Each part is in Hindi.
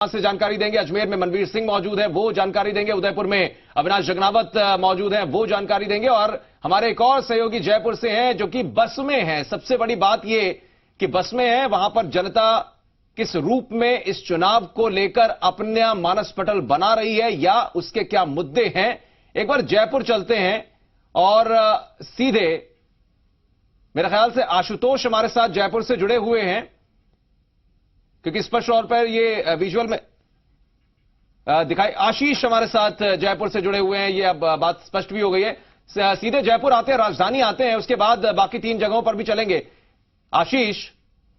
से जानकारी देंगे। अजमेर में मनवीर सिंह मौजूद है, वो जानकारी देंगे। उदयपुर में अविनाश जगनावत मौजूद है, वो जानकारी देंगे। और हमारे एक और सहयोगी जयपुर से हैं जो कि बस में हैं। सबसे बड़ी बात ये कि बस में है, वहां पर जनता किस रूप में इस चुनाव को लेकर अपना मानस पटल बना रही है या उसके क्या मुद्दे हैं। एक बार जयपुर चलते हैं और सीधे मेरे ख्याल से आशुतोष हमारे साथ जयपुर से जुड़े हुए हैं, क्योंकि स्पष्ट तौर पर ये विजुअल में दिखाई। आशीष हमारे साथ जयपुर से जुड़े हुए हैं, ये अब बात स्पष्ट भी हो गई है। सीधे जयपुर आते हैं, राजधानी आते हैं, उसके बाद बाकी 3 जगहों पर भी चलेंगे। आशीष,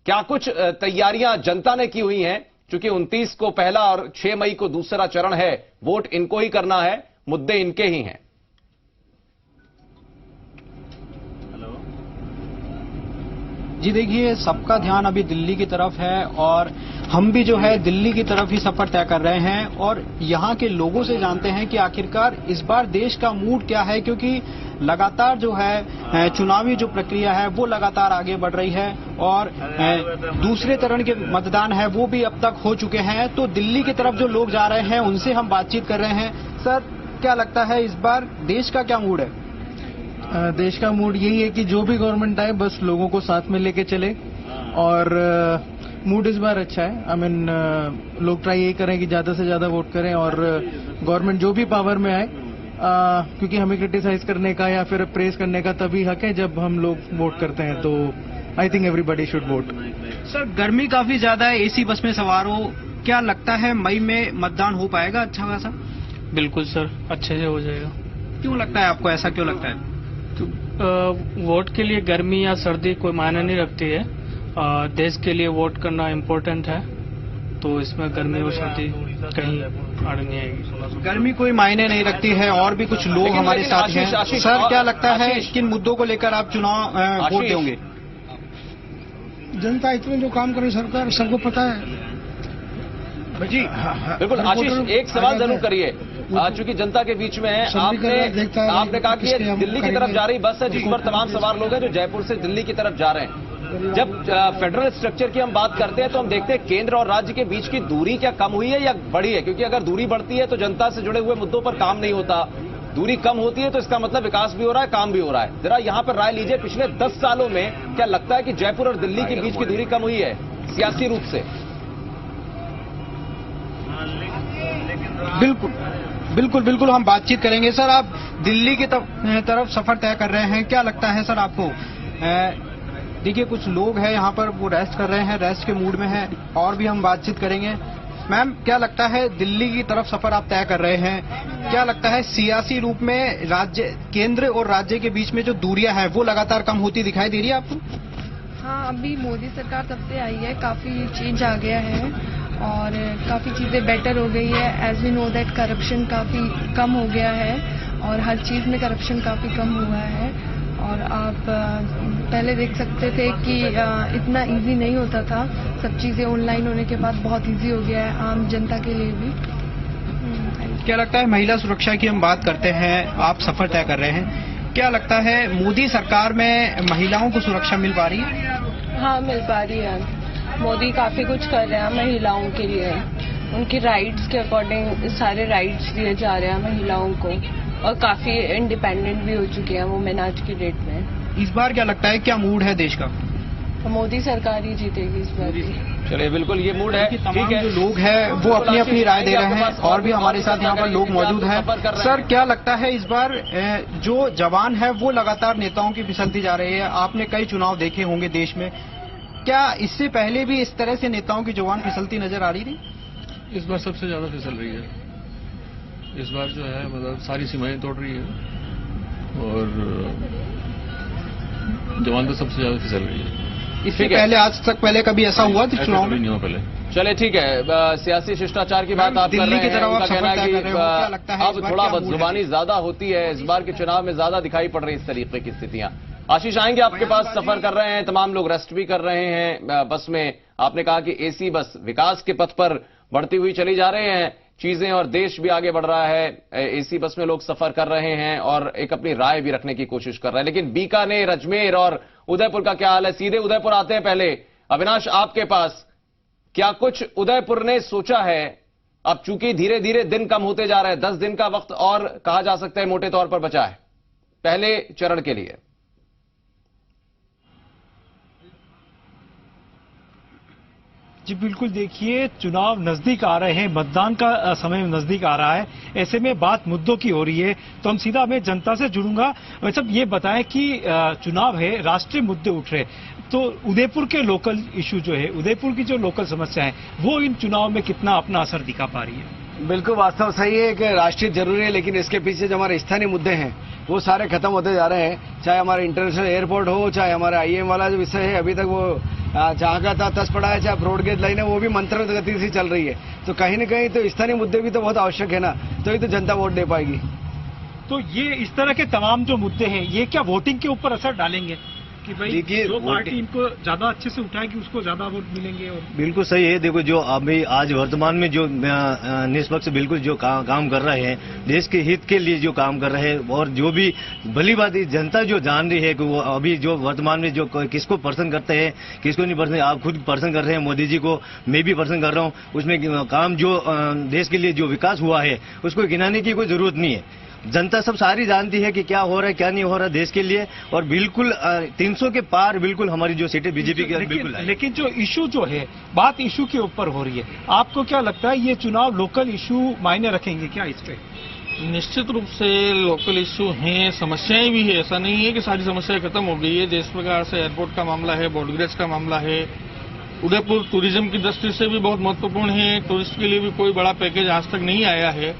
क्या कुछ तैयारियां जनता ने की हुई हैं, क्योंकि 29 को पहला और 6 मई को दूसरा चरण है, वोट इनको ही करना है, मुद्दे इनके ही हैं। जी देखिए, सबका ध्यान अभी दिल्ली की तरफ है और हम भी जो है दिल्ली की तरफ ही सफर तय कर रहे हैं और यहाँ के लोगों से जानते हैं कि आखिरकार इस बार देश का मूड क्या है, क्योंकि लगातार जो है चुनावी जो प्रक्रिया है वो लगातार आगे बढ़ रही है और दूसरे चरण के मतदान है वो भी अब तक हो चुके हैं। तो दिल्ली की तरफ जो लोग जा रहे हैं उनसे हम बातचीत कर रहे हैं। सर, क्या लगता है इस बार देश का क्या मूड है? देश का मूड यही है कि जो भी गवर्नमेंट आए बस लोगों को साथ में लेके चले और मूड इस बार अच्छा है। आई मीन लोग ट्राई यही करें कि ज्यादा से ज्यादा वोट करें और गवर्नमेंट जो भी पावर में आए, क्योंकि हमें क्रिटिसाइज करने का या फिर प्रेज करने का तभी हक है जब हम लोग वोट करते हैं। तो I think everybody should vote. Sir, गर्मी काफी ज्यादा है, एसी बस में सवार हो, क्या लगता है मई में मतदान हो पाएगा अच्छा खासा? बिल्कुल सर, अच्छे से हो जाएगा। क्यों लगता है आपको, ऐसा क्यों लगता है? वोट के लिए गर्मी या सर्दी कोई मायने नहीं रखती है। देश के लिए वोट करना इम्पोर्टेंट है, तो इसमें गर्मी और सर्दी कहीं आड़ नहीं आएगी। गर्मी कोई मायने नहीं रखती है। और भी कुछ लोग हमारे साथ हैं। सर, क्या लगता है किन मुद्दों को लेकर आप चुनाव वोट देंगे? जनता इतने जो काम करे सरकार सबको पता है जी। बिल्कुल आशीष, एक सवाल जरूर करिए, चूंकि जनता के बीच में है। आपने कहा कि ये दिल्ली की तरफ जा रही बस है जिस पर तमाम सवार लोग हैं जो जयपुर से दिल्ली की तरफ जा रहे हैं। जब फेडरल स्ट्रक्चर की हम बात करते हैं तो हम देखते हैं केंद्र और राज्य के बीच की दूरी क्या कम हुई है या बढ़ी है? क्योंकि अगर दूरी बढ़ती है तो जनता से जुड़े हुए मुद्दों पर काम नहीं होता, दूरी कम होती है तो इसका मतलब विकास भी हो रहा है, काम भी हो रहा है। जरा यहाँ पर राय लीजिए, पिछले 10 सालों में क्या लगता है कि जयपुर और दिल्ली के बीच की दूरी कम हुई है सियासी रूप से? बिल्कुल हम बातचीत करेंगे। सर, आप दिल्ली की तरफ सफर तय कर रहे हैं, क्या लगता है सर आपको? देखिए, कुछ लोग हैं यहाँ पर, वो रेस्ट कर रहे हैं, रेस्ट के मूड में हैं और भी हम बातचीत करेंगे। मैम, क्या लगता है दिल्ली की तरफ सफर आप तय कर रहे हैं, क्या लगता है सियासी रूप में राज्य, केंद्र और राज्य के बीच में जो दूरियां हैं वो लगातार कम होती दिखाई दे रही है आपको? हाँ, अभी मोदी सरकार तब से आई है, काफी चेंज आ गया है और काफ़ी चीज़ें बेटर हो गई है। As we know that corruption काफ़ी कम हो गया है और हर चीज़ में करप्शन काफ़ी कम हुआ है। और आप पहले देख सकते थे कि इतना इजी नहीं होता था, सब चीज़ें ऑनलाइन होने के बाद बहुत इजी हो गया है आम जनता के लिए भी। क्या लगता है, महिला सुरक्षा की हम बात करते हैं, आप सफर तय कर रहे हैं, क्या लगता है मोदी सरकार में महिलाओं को सुरक्षा मिल पा रही है? हाँ, मिल पा रही है। मोदी काफी कुछ कर रहे हैं महिलाओं के लिए, उनकी राइट्स के अकॉर्डिंग सारे राइट्स दिए जा रहे हैं महिलाओं को और काफी इंडिपेंडेंट भी हो चुकी है वुमेन आज की डेट में। इस बार क्या लगता है, क्या मूड है देश का? तो मोदी सरकार ही जीतेगी इस बार भी। चलिए, बिल्कुल ये मूड है। ठीक है, जो लोग हैं वो अपनी अपनी राय दे रहे हैं और भी हमारे साथ यहाँ पर लोग मौजूद हैं। सर, क्या लगता है इस बार जो जवान है वो लगातार नेताओं की फिसलती जा रही है? आपने कई चुनाव देखे होंगे देश में, क्या इससे पहले भी इस तरह से नेताओं की जवान फिसलती नजर आ रही थी? इस बार सबसे ज्यादा फिसल रही है। इस बार जो है मतलब सारी सीमाएं तोड़ रही है और जवान तो सबसे ज्यादा फिसल रही है। इससे पहले, आज तक पहले कभी ऐसा हुआ था चुनाव में? नहीं हुआ पहले। चले, ठीक है। सियासी शिष्टाचार की बात आप कर रहे हैं, उनका कहना है कि अब थोड़ा बदजुबानी ज्यादा होती है, इस बार के चुनाव में ज्यादा दिखाई पड़ रही इस तरीके की स्थितियां। आशीष, आएंगे आपके पास, सफर कर रहे हैं, तमाम लोग रेस्ट भी कर रहे हैं बस में। आपने कहा कि एसी बस विकास के पथ पर बढ़ती हुई चली जा रहे हैं चीजें और देश भी आगे बढ़ रहा है, एसी बस में लोग सफर कर रहे हैं और एक अपनी राय भी रखने की कोशिश कर रहे हैं। लेकिन बीकानेर, अजमेर और उदयपुर का क्या हाल है? सीधे उदयपुर आते हैं पहले। अविनाश, आपके पास क्या कुछ उदयपुर ने सोचा है? अब चूंकि धीरे धीरे दिन कम होते जा रहे हैं, 10 दिन का वक्त और कहा जा सकता है मोटे तौर पर बचा है पहले चरण के लिए। जी बिल्कुल, देखिए चुनाव नजदीक आ रहे हैं, मतदान का समय नजदीक आ रहा है, ऐसे में बात मुद्दों की हो रही है। तो हम सीधा मैं जनता से जुड़ूंगा। वैसे ये बताएं कि चुनाव है, राष्ट्रीय मुद्दे उठ रहे, तो उदयपुर के लोकल इशू जो है, उदयपुर की जो लोकल समस्या है, वो इन चुनाव में कितना अपना असर दिखा पा रही है? बिल्कुल वास्तव सही है कि राष्ट्रीय जरूरी है, लेकिन इसके पीछे जो हमारे स्थानीय मुद्दे हैं वो सारे खत्म होते जा रहे हैं। चाहे हमारे इंटरनेशनल एयरपोर्ट हो, चाहे हमारा IIM वाला जो विषय है, अभी तक वो जहाँ का था तस पड़ा है, चाहे ब्रॉडगेज लाइन है, वो भी मंथर गति से चल रही है। तो कहीं न कहीं तो स्थानीय मुद्दे भी तो बहुत आवश्यक है ना, तो ही तो जनता वोट दे पाएगी। तो ये इस तरह के तमाम जो मुद्दे हैं, ये क्या वोटिंग के ऊपर असर डालेंगे कि भाई जो पार्टी इनको ज्यादा अच्छे से उठाएगी उसको ज्यादा वोट मिलेंगे? और बिल्कुल सही है। देखो, जो अभी आज वर्तमान में जो निष्पक्ष बिल्कुल जो काम कर रहे हैं, देश के हित के लिए जो काम कर रहे हैं, और जो भी भली बात जनता जो जान रही है कि वो अभी जो वर्तमान में जो किसको पसंद करते हैं, किसको नहीं पसंद। आप खुद पसंद कर रहे हैं मोदी जी को, मैं भी पसंद कर रहा हूँ। उसमें काम जो देश के लिए जो विकास हुआ है उसको गिनाने की कोई जरूरत नहीं है। जनता सब सारी जानती है कि क्या हो रहा है, क्या नहीं हो रहा देश के लिए, और बिल्कुल 300 के पार बिल्कुल हमारी जो सीटें बीजेपी की बिल्कुल। लेकिन जो इशू जो है, बात इशू के ऊपर हो रही है, आपको क्या लगता है ये चुनाव लोकल इशू मायने रखेंगे क्या इस पे? निश्चित रूप से लोकल इश्यू हैं, समस्याएं भी है। ऐसा नहीं है कि सारी समस्याएं खत्म हो गई है। जिस प्रकार से एयरपोर्ट का मामला है, ब्रॉडगेज का मामला है, उदयपुर टूरिज्म की दृष्टि से भी बहुत महत्वपूर्ण है। टूरिस्ट के लिए भी कोई बड़ा पैकेज आज तक नहीं आया है,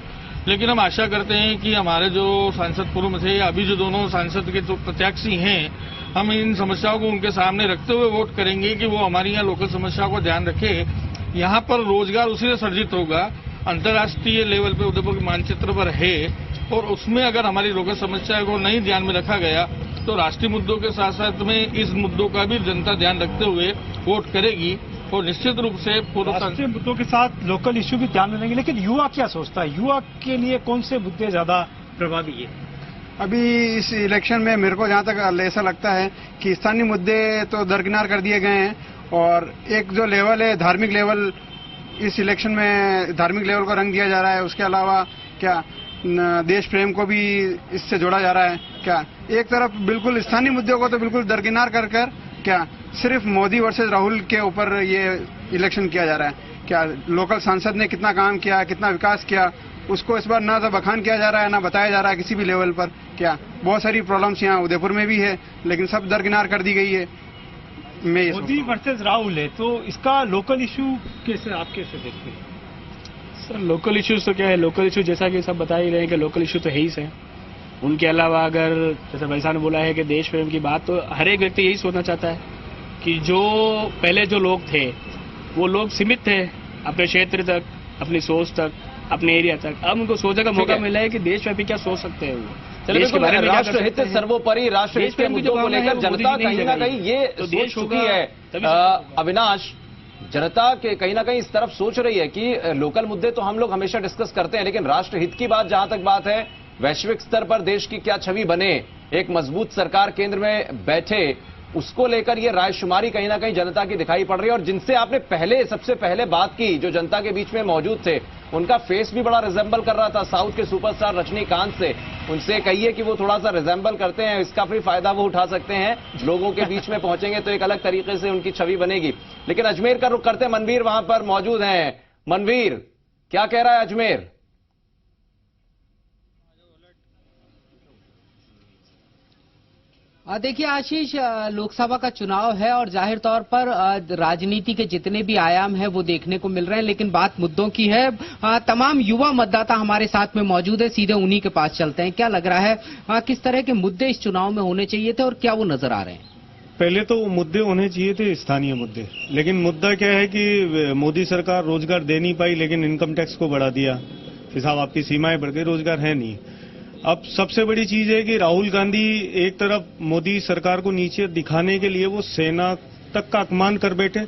लेकिन हम आशा करते हैं कि हमारे जो सांसद पूर्व में थे, अभी जो दोनों सांसद के जो प्रत्याशी हैं, हम इन समस्याओं को उनके सामने रखते हुए वोट करेंगे कि वो हमारी यहाँ लोकल समस्याओं को ध्यान रखे। यहाँ पर रोजगार उसी से सर्जित होगा, अंतर्राष्ट्रीय लेवल पे उदयपुर के मानचित्र पर है, और उसमें अगर हमारी लोकल समस्या को नहीं ध्यान में रखा गया तो राष्ट्रीय मुद्दों के साथ साथ में इस मुद्दों का भी जनता ध्यान रखते हुए वोट करेगी। और निश्चित रूप से राष्ट्रीय मुद्दों के साथ लोकल इश्यू भी ध्यान में रखेंगे। लेकिन युवा क्या सोचता है, युवा के लिए कौन से मुद्दे ज्यादा प्रभावी है? अभी इस इलेक्शन में मेरे को जहाँ तक ऐसा लगता है कि स्थानीय मुद्दे तो दरकिनार कर दिए गए हैं, और एक जो लेवल है धार्मिक लेवल, इस इलेक्शन में धार्मिक लेवल को रंग दिया जा रहा है। उसके अलावा क्या देश प्रेम को भी इससे जोड़ा जा रहा है। क्या एक तरफ बिल्कुल स्थानीय मुद्दों को तो बिल्कुल दरकिनार कर क्या सिर्फ मोदी वर्सेस राहुल के ऊपर ये इलेक्शन किया जा रहा है। क्या लोकल सांसद ने कितना काम किया, कितना विकास किया, उसको इस बार ना तो बखान किया जा रहा है, ना बताया जा रहा है किसी भी लेवल पर। क्या बहुत सारी प्रॉब्लम्स यहाँ उदयपुर में भी है, लेकिन सब दरकिनार कर दी गई है। मोदी वर्सेस राहुल है, तो इसका लोकल इशू कैसे आप कैसे देखते हैं? सर लोकल इश्यूज तो क्या है, लोकल इशू जैसा कि सब बता ही रहे हैं कि लोकल इशू तो है ही से। उनके अलावा अगर जैसे भाई साहब ने बोला है कि देश प्रेम की बात, तो हर एक व्यक्ति यही सोचना चाहता है कि जो पहले जो लोग थे वो लोग सीमित थे अपने क्षेत्र तक, अपनी सोच तक, अपने एरिया तक। अब उनको सोचने का मौका मिला है कि देशव्यापी क्या सोच सकते हैं वो। देश के बारे में राष्ट्र हित सर्वोपरि, राष्ट्र हित के मुद्दों को लेकर जनता कहीं ना कहीं ये सोच चुकी है। अविनाश, जनता के कहीं ना कहीं इस तरफ सोच रही है कि लोकल मुद्दे तो हम लोग हमेशा डिस्कस करते हैं, लेकिन राष्ट्र हित की बात जहां तक बात है, वैश्विक स्तर पर देश की क्या छवि बने, एक मजबूत सरकार केंद्र में बैठे, उसको लेकर ये रायशुमारी कहीं ना कहीं जनता की दिखाई पड़ रही है। और जिनसे आपने सबसे पहले बात की, जो जनता के बीच में मौजूद थे, उनका फेस भी बड़ा रिजेंबल कर रहा था साउथ के सुपरस्टार रजनीकांत से। उनसे कहिए कि वो थोड़ा सा रिजेंबल करते हैं, इसका भी फायदा वो उठा सकते हैं। लोगों के बीच में पहुंचेंगे तो एक अलग तरीके से उनकी छवि बनेगी। लेकिन अजमेर का रुख करते, मनवीर वहां पर मौजूद हैं। मनवीर, क्या कह रहा है अजमेर? देखिए आशीष, लोकसभा का चुनाव है और जाहिर तौर पर राजनीति के जितने भी आयाम हैं वो देखने को मिल रहे हैं, लेकिन बात मुद्दों की है। तमाम युवा मतदाता हमारे साथ में मौजूद है, सीधे उन्हीं के पास चलते हैं। क्या लग रहा है किस तरह के मुद्दे इस चुनाव में होने चाहिए थे और क्या वो नजर आ रहे हैं? पहले तो मुद्दे होने चाहिए थे स्थानीय मुद्दे, लेकिन मुद्दा क्या है कि मोदी सरकार रोजगार दे नहीं पाई, लेकिन इनकम टैक्स को बढ़ा दिया। साहब आपकी सीमाएं बढ़ गई, रोजगार है नहीं। अब सबसे बड़ी चीज है कि राहुल गांधी एक तरफ मोदी सरकार को नीचे दिखाने के लिए वो सेना तक का अपमान कर बैठे,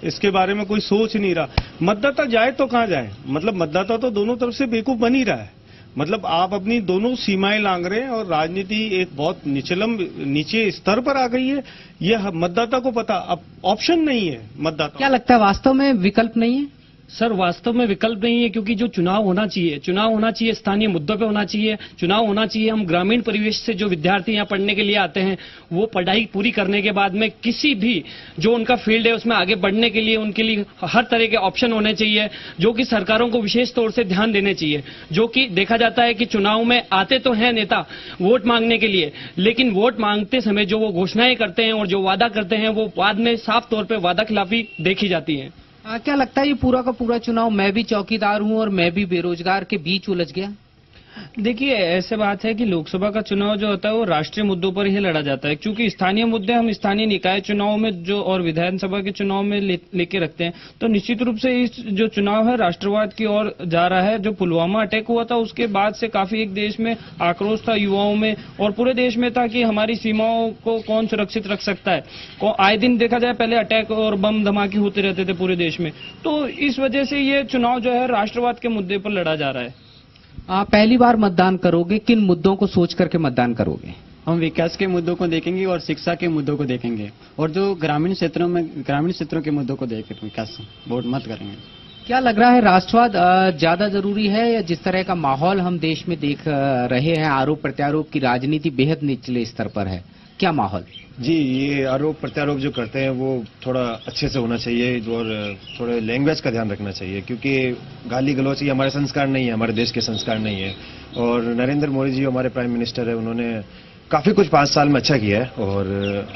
इसके बारे में कोई सोच नहीं रहा। मतदाता जाए तो कहां जाए, मतलब मतदाता तो दोनों तरफ से बेवकूफ बन ही रहा है। मतलब आप अपनी दोनों सीमाएं लांघ रहे हैं और राजनीति एक बहुत नीचे स्तर पर आ गई है। यह मतदाता को पता, अब ऑप्शन नहीं है मतदाता। क्या लगता है वास्तव में विकल्प नहीं है? सर वास्तव में विकल्प नहीं है, क्योंकि जो चुनाव होना चाहिए स्थानीय मुद्दों पे होना चाहिए, चुनाव होना चाहिए। हम ग्रामीण परिवेश से जो विद्यार्थी यहाँ पढ़ने के लिए आते हैं, वो पढ़ाई पूरी करने के बाद में किसी भी जो उनका फील्ड है उसमें आगे बढ़ने के लिए उनके लिए हर तरह के ऑप्शन होने चाहिए, जो कि सरकारों को विशेष तौर से ध्यान देने चाहिए। जो कि देखा जाता है कि चुनाव में आते तो हैं नेता वोट मांगने के लिए, लेकिन वोट मांगते समय जो वो घोषणाएं करते हैं और जो वादा करते हैं वो बाद में साफ तौर पर वादा खिलाफी देखी जाती है। क्या लगता है ये पूरा का पूरा चुनाव मैं भी चौकीदार हूं और मैं भी बेरोजगार के बीच उलझ गया? देखिए, ऐसे बात है कि लोकसभा का चुनाव जो होता है वो राष्ट्रीय मुद्दों पर ही लड़ा जाता है, क्योंकि स्थानीय मुद्दे हम स्थानीय निकाय चुनाव में जो और विधानसभा के चुनाव में लेके रखते हैं। तो निश्चित रूप से इस जो चुनाव है राष्ट्रवाद की ओर जा रहा है। जो पुलवामा अटैक हुआ था उसके बाद से काफी एक देश में आक्रोश था युवाओं में और पूरे देश में था कि हमारी सीमाओं को कौन सुरक्षित रख सकता है। आए दिन देखा जाए पहले अटैक और बम धमाके होते रहते थे पूरे देश में, तो इस वजह से ये चुनाव जो है राष्ट्रवाद के मुद्दे पर लड़ा जा रहा है। पहली बार मतदान करोगे, किन मुद्दों को सोच करके मतदान करोगे? हम विकास के मुद्दों को देखेंगे और शिक्षा के मुद्दों को देखेंगे और जो ग्रामीण क्षेत्रों के मुद्दों को देख विकास वोट मत करेंगे। क्या लग रहा है राष्ट्रवाद ज्यादा जरूरी है या जिस तरह का माहौल हम देश में देख रहे हैं, आरोप प्रत्यारोप की राजनीति बेहद निचले स्तर पर है, क्या माहौल? जी, ये आरोप प्रत्यारोप जो करते हैं वो थोड़ा अच्छे से होना चाहिए और थोड़े लैंग्वेज का ध्यान रखना चाहिए, क्योंकि गाली गलौज ये हमारे संस्कार नहीं है, हमारे देश के संस्कार नहीं है। और नरेंद्र मोदी जी हमारे प्राइम मिनिस्टर है, उन्होंने काफी कुछ 5 साल में अच्छा किया है और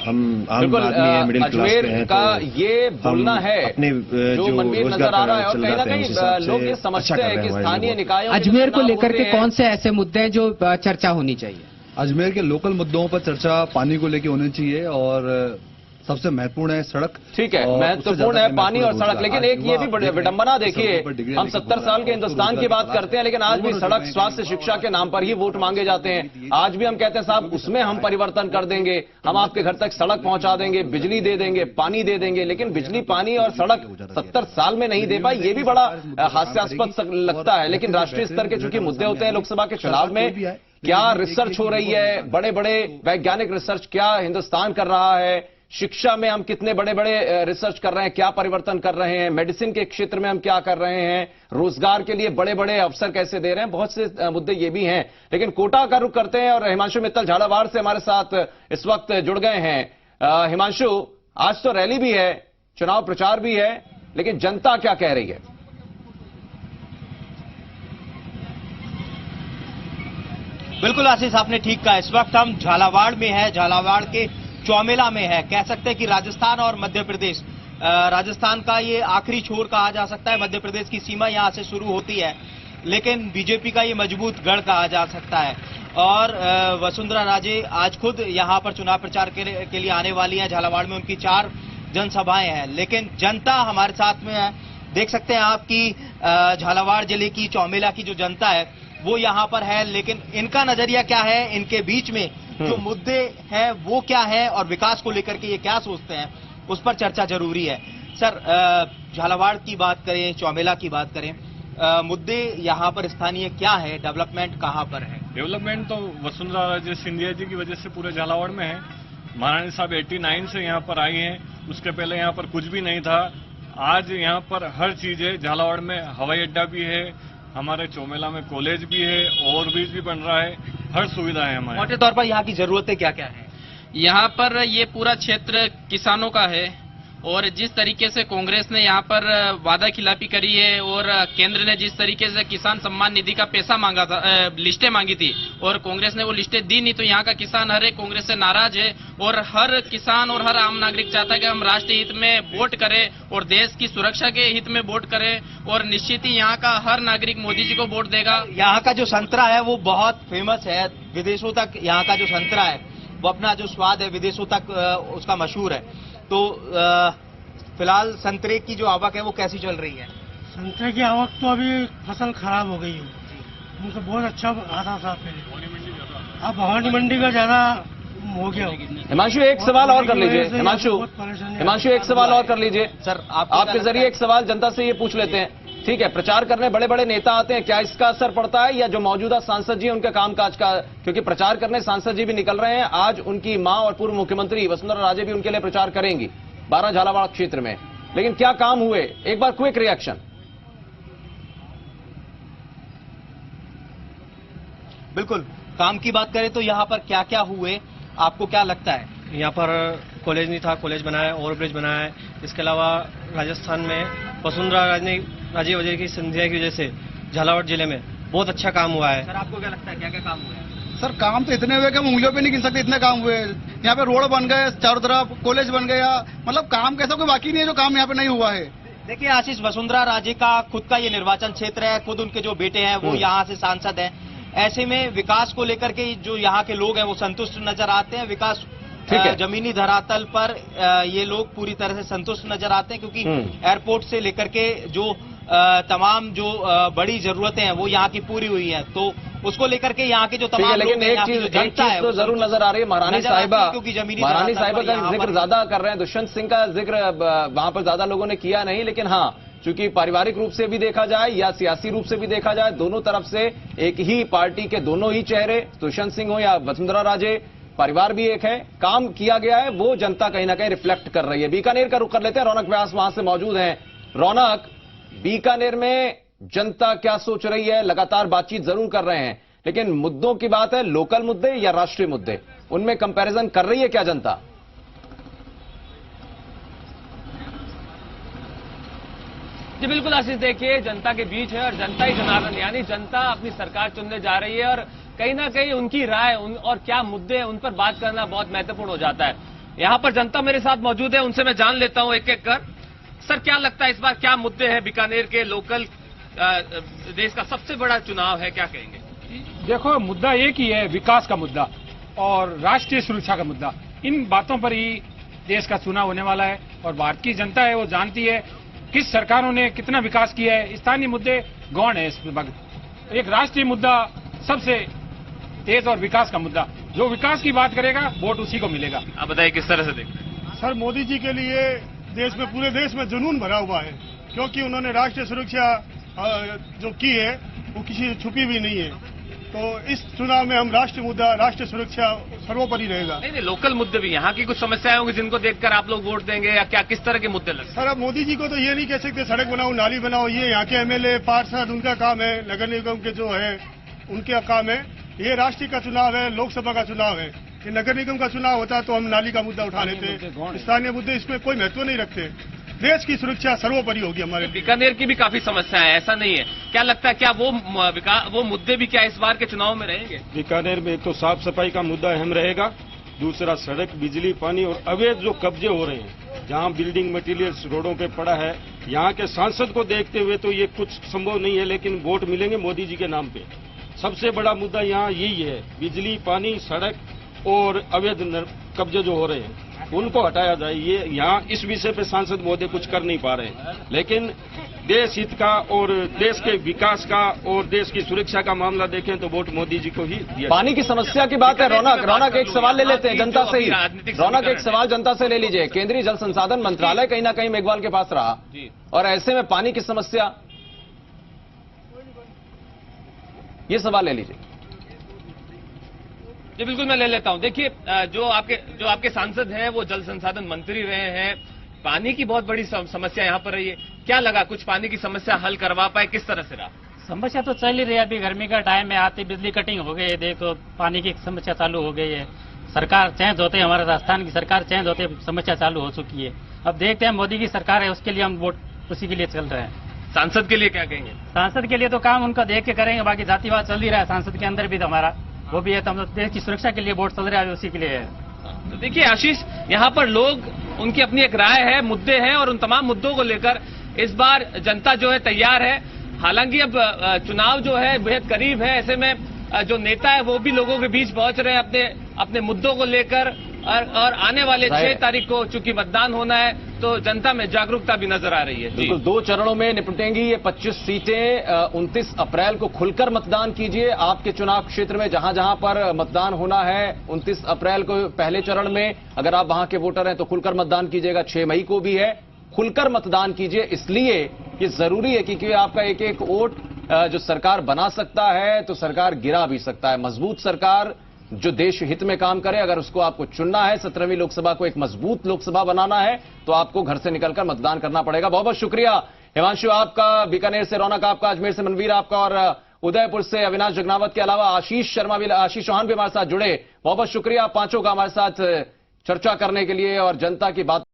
हम आम आदमी है, मिडिल क्लास पे हैं, तो ये बोलना है अपने जो मनवीर नजर आ रहा है और कहीं ना कहीं लोग ये समझते हैं कि स्थानीय निकायों अजमेर को लेकर के कौन से ऐसे मुद्दे हैं जो चर्चा होनी चाहिए? अजमेर के लोकल मुद्दों पर चर्चा पानी को लेकर होनी चाहिए और सबसे महत्वपूर्ण है सड़क। ठीक है, महत्वपूर्ण है पानी और सड़क, लेकिन एक ये भी विडंबना देखिए, हम 70 साल के हिंदुस्तान की बात करते हैं लेकिन आज भी सड़क, स्वास्थ्य, शिक्षा के नाम पर ही वोट मांगे जाते हैं। आज भी हम कहते हैं साहब उसमें हम परिवर्तन कर देंगे, हम आपके घर तक सड़क पहुंचा देंगे, बिजली दे देंगे, पानी दे देंगे, लेकिन बिजली, पानी और सड़क 70 साल में नहीं दे पाई। ये भी बड़ा हास्यास्पद लगता है। लेकिन राष्ट्रीय स्तर के चूंकि मुद्दे होते हैं लोकसभा के चुनाव में, क्या रिसर्च हो रही है, बड़े बड़े वैज्ञानिक रिसर्च क्या हिंदुस्तान कर रहा है, शिक्षा में हम कितने बड़े बड़े रिसर्च कर रहे हैं, क्या परिवर्तन कर रहे हैं, मेडिसिन के क्षेत्र में हम क्या कर रहे हैं, रोजगार के लिए बड़े बड़े अवसर कैसे दे रहे हैं, बहुत से मुद्दे ये भी हैं। लेकिन कोटा का रुख करते हैं और हिमांशु मित्तल झालावाड़ से हमारे साथ इस वक्त जुड़ गए हैं। हिमांशु, आज तो रैली भी है, चुनाव प्रचार भी है, लेकिन जनता क्या कह रही है? बिल्कुल आशीष, आपने ठीक कहा। इस वक्त हम झालावाड़ में है, झालावाड़ के चौमेला में है। कह सकते हैं कि राजस्थान और मध्य प्रदेश, राजस्थान का ये आखिरी छोर कहा जा सकता है, मध्य प्रदेश की सीमा यहां से शुरू होती है, लेकिन बीजेपी का ये मजबूत गढ़ कहा जा सकता है। और वसुंधरा राजे आज खुद यहां पर चुनाव प्रचार के लिए आने वाली हैं। झालावाड़ में उनकी 4 जनसभाएं हैं, लेकिन जनता हमारे साथ में है। देख सकते हैं आप कि झालावाड़ जिले की चौमेला की जो जनता है वो यहाँ पर है, लेकिन इनका नजरिया क्या है, इनके बीच में जो मुद्दे हैं वो क्या है और विकास को लेकर के ये क्या सोचते हैं, उस पर चर्चा जरूरी है। सर, झालावाड़ की बात करें, चौमेला की बात करें, मुद्दे यहाँ पर स्थानीय क्या है, डेवलपमेंट कहाँ पर है? डेवलपमेंट तो वसुंधरा राजे सिंधिया जी की वजह से पूरे झालावाड़ में है। महारानी साहब 89 से यहाँ पर आई हैं, उसके पहले यहाँ पर कुछ भी नहीं था। आज यहाँ पर हर चीज है। झालावाड़ में हवाई अड्डा भी है, हमारे चौमेला में कॉलेज भी है, ओवरब्रिज भी बन रहा है, हर सुविधा है हमारे। मोटे तौर पर यहाँ की जरूरतें क्या क्या है? यहाँ पर ये पूरा क्षेत्र किसानों का है और जिस तरीके से कांग्रेस ने यहाँ पर वादा खिलाफी करी है और केंद्र ने जिस तरीके से किसान सम्मान निधि का पैसा मांगा था, लिस्टें मांगी थी और कांग्रेस ने वो लिस्टें दी नहीं, तो यहाँ का किसान हर एक कांग्रेस से नाराज है और हर किसान और हर आम नागरिक चाहता है कि हम राष्ट्रीय हित में वोट करें और देश की सुरक्षा के हित में वोट करें और निश्चित ही यहाँ का हर नागरिक मोदी जी को वोट देगा। यहाँ का जो संतरा है वो बहुत फेमस है, विदेशों तक यहाँ का जो संतरा है वो अपना जो स्वाद है विदेशों तक उसका मशहूर है। तो फिलहाल संतरे की जो आवक है वो कैसी चल रही है? संतरे की आवक तो अभी फसल खराब हो गई है, उनको बहुत अच्छा आता था पहले, अब भवानी मंडी का ज्यादा हो गया। हिमांशु, एक सवाल और कर लीजिए। हिमांशु, एक सवाल और कर लीजिए सर, आपके जरिए एक सवाल जनता से ये पूछ लेते हैं ठीक है, प्रचार करने बड़े बड़े नेता आते हैं, क्या इसका असर पड़ता है या जो मौजूदा सांसद जी उनके कामकाज का, क्योंकि प्रचार करने सांसद जी भी निकल रहे हैं, आज उनकी मां और पूर्व मुख्यमंत्री वसुंधरा राजे भी उनके लिए प्रचार करेंगी 12 झालावाड़ क्षेत्र में, लेकिन क्या काम हुए, एक बार क्विक रिएक्शन। बिल्कुल, काम की बात करें तो यहाँ पर क्या क्या हुए, आपको क्या लगता है? यहाँ पर कॉलेज नहीं था, कॉलेज बनाया है, ओवरब्रिज बनाया है। इसके अलावा राजस्थान में वसुंधरा राजे वजह की संध्या की वजह से झालावाड़ जिले में बहुत अच्छा काम हुआ है। सर आपको क्या लगता है, क्या क्या काम हुआ है? सर काम तो इतने हुए कि हम उंगलियों पे नहीं गिन सकते, इतने काम हुए। यहाँ पे रोड बन गए चारों तरफ, कॉलेज बन गया, मतलब काम कैसा कोई बाकी नहीं है जो काम यहाँ पे नहीं हुआ है। देखिए आशीष, वसुंधरा राजे का खुद का ये निर्वाचन क्षेत्र है, खुद उनके जो बेटे हैं वो यहाँ से सांसद हैं। ऐसे में विकास को लेकर के जो यहाँ के लोग हैं वो संतुष्ट नजर आते हैं। विकास जमीनी धरातल पर ये लोग पूरी तरह से संतुष्ट नजर आते हैं, क्योंकि एयरपोर्ट से लेकर के जो तमाम जो बड़ी जरूरतें हैं वो यहाँ की पूरी हुई हैं, तो उसको लेकर के यहाँ के जो तमाम लोग लेकिन एक चीज तो जरूर नजर आ रही है, महारानी साहिबा का जिक्र ज्यादा कर रहे हैं, दुष्यंत सिंह का जिक्र वहां पर ज्यादा लोगों ने किया नहीं, लेकिन हाँ चूंकि पारिवारिक रूप से भी देखा जाए या सियासी रूप से भी देखा जाए, दोनों तरफ से एक ही पार्टी के दोनों ही चेहरे, दुष्यंत सिंह हो या वसुंधरा राजे, परिवार भी एक है, काम किया गया है, वो जनता कहीं ना कहीं रिफ्लेक्ट कर रही है। बीकानेर का रुख कर लेते हैं, रौनक व्यास वहां से मौजूद हैं। रौनक, बीकानेर में जनता क्या सोच रही है? लगातार बातचीत जरूर कर रहे हैं, लेकिन मुद्दों की बात है, लोकल मुद्दे या राष्ट्रीय मुद्दे, उनमें कंपैरिजन कर रही है क्या जनता? जी बिल्कुल आशीष, देखिए जनता के बीच है और जनता ही जनार्दन, यानी जनता अपनी सरकार चुनने जा रही है और कहीं ना कहीं उनकी राय और क्या मुद्दे हैं उन पर बात करना बहुत महत्वपूर्ण हो जाता है। यहाँ पर जनता मेरे साथ मौजूद है, उनसे मैं जान लेता हूँ एक एक कर। सर क्या लगता है इस बार क्या मुद्दे हैं बीकानेर के? लोकल देश का सबसे बड़ा चुनाव है, क्या कहेंगे? देखो मुद्दा एक ही है, विकास का मुद्दा और राष्ट्रीय सुरक्षा का मुद्दा। इन बातों पर ही देश का चुनाव होने वाला है और भारत की जनता है वो जानती है किस सरकारों ने कितना विकास किया है। स्थानीय मुद्दे गौण है इस वक्त, एक राष्ट्रीय मुद्दा सबसे तेज और विकास का मुद्दा, जो विकास की बात करेगा वोट उसी को मिलेगा। आप बताइए किस तरह से देखते हैं? सर मोदी जी के लिए देश में, पूरे देश में जुनून भरा हुआ है, क्योंकि उन्होंने राष्ट्रीय सुरक्षा जो की है वो किसी से छुपी भी नहीं है। तो इस चुनाव में हम राष्ट्रीय मुद्दा, राष्ट्रीय सुरक्षा सर्वोपरि रहेगा। नहीं, लोकल मुद्दे भी, यहाँ की कुछ समस्याएं होंगी जिनको देखकर आप लोग वोट देंगे, या क्या किस तरह के मुद्दे लगते हैं? सर अब मोदी जी को तो ये नहीं कह सकते सड़क बनाओ, नाली बनाओ, ये यहाँ के एमएलए पार्षद उनका काम है, नगर निगम के जो है उनका काम है। ये राष्ट्रीय का चुनाव है, लोकसभा का चुनाव है। ये नगर निगम का चुनाव होता तो हम नाली का मुद्दा उठा लेते, स्थानीय मुद्दे इसमें कोई महत्व नहीं रखते। देश की सुरक्षा सर्वोपरि होगी हमारे। बीकानेर की भी काफी समस्या है, ऐसा नहीं है? क्या लगता है क्या वो मुद्दे भी क्या इस बार के चुनाव में रहेंगे? बीकानेर में एक तो साफ सफाई का मुद्दा अहम रहेगा, दूसरा सड़क, बिजली, पानी और अवैध जो कब्जे हो रहे हैं, जहां बिल्डिंग मटेरियल्स रोडों पे पड़ा है, यहाँ के सांसद को देखते हुए तो ये कुछ संभव नहीं है, लेकिन वोट मिलेंगे मोदी जी के नाम पे। सबसे बड़ा मुद्दा यहाँ यही है, बिजली, पानी, सड़क और अवैध कब्जे जो हो रहे हैं उनको हटाया जाए। ये यहाँ इस विषय पे सांसद महोदय कुछ कर नहीं पा रहे हैं, लेकिन देश हित का और देश के विकास का और देश की सुरक्षा का मामला देखें तो वोट मोदी जी को ही दिया। पानी की समस्या की बात है। रौनक एक सवाल ले लेते हैं जनता से ही। रौनक एक सवाल जनता से ले लीजिए। केंद्रीय जल संसाधन मंत्रालय कहीं ना कहीं मेघवाल के पास रहा और ऐसे में पानी की समस्या, ये सवाल ले लीजिए। जी बिल्कुल मैं ले लेता हूं। देखिए जो आपके सांसद हैं वो जल संसाधन मंत्री रहे हैं, पानी की बहुत बड़ी समस्या यहाँ पर रही है। क्या लगा कुछ पानी की समस्या हल करवा पाए, किस तरह से रहा? समस्या तो चल ही रही है, अभी गर्मी का टाइम है, आती बिजली कटिंग हो गई है, देखो पानी की समस्या चालू हो गई है। सरकार चेंज होते हमारे राजस्थान की सरकार चेंज होते समस्या चालू हो चुकी है। अब देखते हैं मोदी की सरकार है, उसके लिए हम वोट उसी के लिए चल रहे हैं। सांसद के लिए क्या कहेंगे? सांसद के लिए तो काम उनका देख के करेंगे, बाकी जातिवाद चल ही रहा है सांसद के अंदर भी, तो हमारा वो भी है, तो हम देश की सुरक्षा के लिए वोट चल रहा है, उसी के लिए है। तो देखिए आशीष, यहाँ पर लोग, उनकी अपनी एक राय है, मुद्दे हैं और उन तमाम मुद्दों को लेकर इस बार जनता जो है तैयार है। हालांकि अब चुनाव जो है बेहद करीब है, ऐसे में जो नेता है वो भी लोगों के बीच पहुंच रहे हैं अपने मुद्दों को लेकर, और आने वाले 6 तारीख को चूंकि मतदान होना है तो जनता में जागरूकता भी नजर आ रही है। बिल्कुल 2 चरणों में निपटेंगी ये 25 सीटें। 29 अप्रैल को खुलकर मतदान कीजिए आपके चुनाव क्षेत्र में, जहां जहां पर मतदान होना है। 29 अप्रैल को पहले चरण में अगर आप वहां के वोटर हैं तो खुलकर मतदान कीजिएगा। 6 मई को भी है, खुलकर मतदान कीजिए, इसलिए ये जरूरी है क्योंकि आपका एक एक वोट जो सरकार बना सकता है तो सरकार गिरा भी सकता है। मजबूत सरकार जो देश हित में काम करे, अगर उसको आपको चुनना है, 17वीं लोकसभा को एक मजबूत लोकसभा बनाना है तो आपको घर से निकलकर मतदान करना पड़ेगा। बहुत बहुत शुक्रिया हिमांशु आपका, बीकानेर से रौनक आपका, अजमेर से मनवीर आपका और उदयपुर से अविनाश जगनावत के अलावा आशीष चौहान भी हमारे साथ जुड़े। बहुत बहुत शुक्रिया आप पांचों का हमारे साथ चर्चा करने के लिए और जनता की बात